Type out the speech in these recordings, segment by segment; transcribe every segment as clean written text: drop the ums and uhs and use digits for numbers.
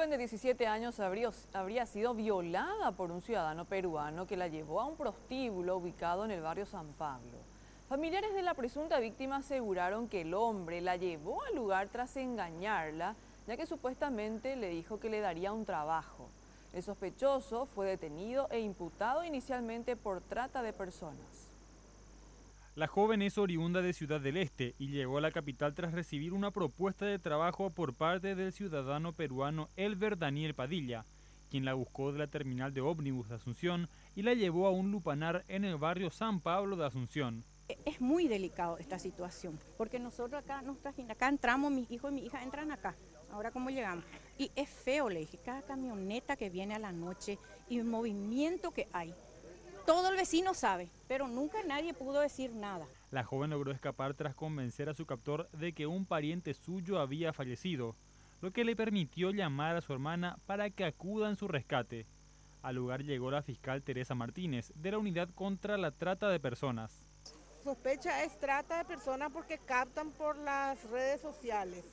joven de 17 años habría sido violada por un ciudadano peruano que la llevó a un prostíbulo ubicado en el barrio San Pablo. Familiares de la presunta víctima aseguraron que el hombre la llevó al lugar tras engañarla, ya que supuestamente le dijo que le daría un trabajo. El sospechoso fue detenido e imputado inicialmente por trata de personas. La joven es oriunda de Ciudad del Este y llegó a la capital tras recibir una propuesta de trabajo por parte del ciudadano peruano Elber Daniel Padilla, quien la buscó de la terminal de ómnibus de Asunción y la llevó a un lupanar en el barrio San Pablo de Asunción. Es muy delicado esta situación, porque nosotros acá entramos, mis hijos y mi hija entran acá, ahora cómo llegamos. Y es feo, le dije, cada camioneta que viene a la noche y el movimiento que hay. Todo el vecino sabe, pero nunca nadie pudo decir nada. La joven logró escapar tras convencer a su captor de que un pariente suyo había fallecido, lo que le permitió llamar a su hermana para que acuda en su rescate. Al lugar llegó la fiscal Teresa Martínez, de la Unidad contra la Trata de Personas. Sospecha es trata de personas porque captan por las redes sociales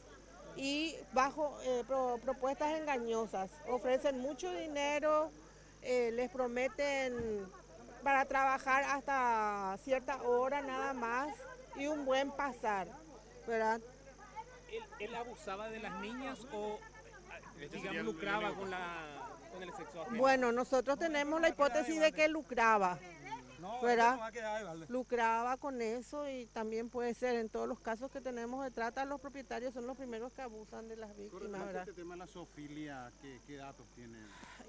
y bajo propuestas engañosas. Ofrecen mucho dinero, les prometen para trabajar hasta cierta hora nada más y un buen pasar, ¿verdad? ¿Él abusaba de las niñas o digamos, lucraba con el sexo ajeno? Bueno, nosotros tenemos la hipótesis de que lucraba, ¿verdad? Lucraba con eso y también puede ser en todos los casos que tenemos de trata, los propietarios son los primeros que abusan de las víctimas, ¿verdad? Este tema de la zoofilia, ¿qué datos tiene?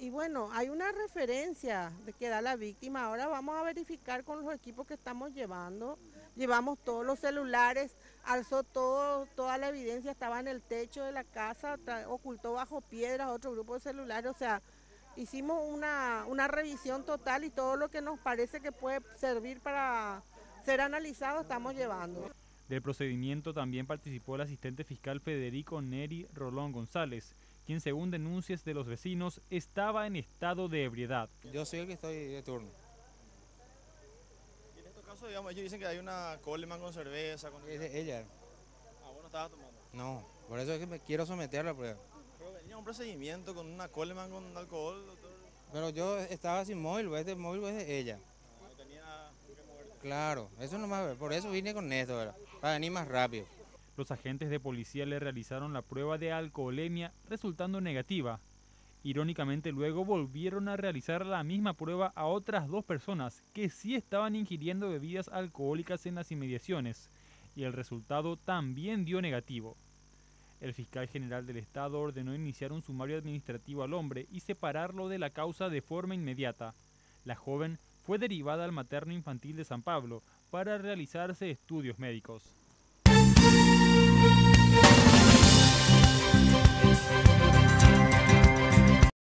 Y bueno, hay una referencia de que da la víctima, ahora vamos a verificar con los equipos que estamos llevando, llevamos todos los celulares, alzó toda la evidencia, estaba en el techo de la casa, ocultó bajo piedras otro grupo de celulares, o sea, hicimos una revisión total y todo lo que nos parece que puede servir para ser analizado estamos llevando. Del procedimiento también participó el asistente fiscal Federico Neri Rolón González, quien según denuncias de los vecinos estaba en estado de ebriedad. Yo soy el que estoy de turno. Y en estos casos, digamos, ellos dicen que hay una Coleman con cerveza. Ella. Ah, vos no estabas tomando. No, por eso es que me quiero someter a la prueba. Pero venía un procedimiento con una Coleman con alcohol, doctor. Pero yo estaba sin móvil, este móvil es de ella. No tenía que moverte. Claro, eso nomás, por eso vine con esto, ¿verdad? Para venir más rápido. Los agentes de policía le realizaron la prueba de alcoholemia, resultando negativa. Irónicamente, luego volvieron a realizar la misma prueba a otras 2 personas que sí estaban ingiriendo bebidas alcohólicas en las inmediaciones, y el resultado también dio negativo. El fiscal general del Estado ordenó iniciar un sumario administrativo al hombre y separarlo de la causa de forma inmediata. La joven fue derivada al materno infantil de San Pablo para realizarse estudios médicos.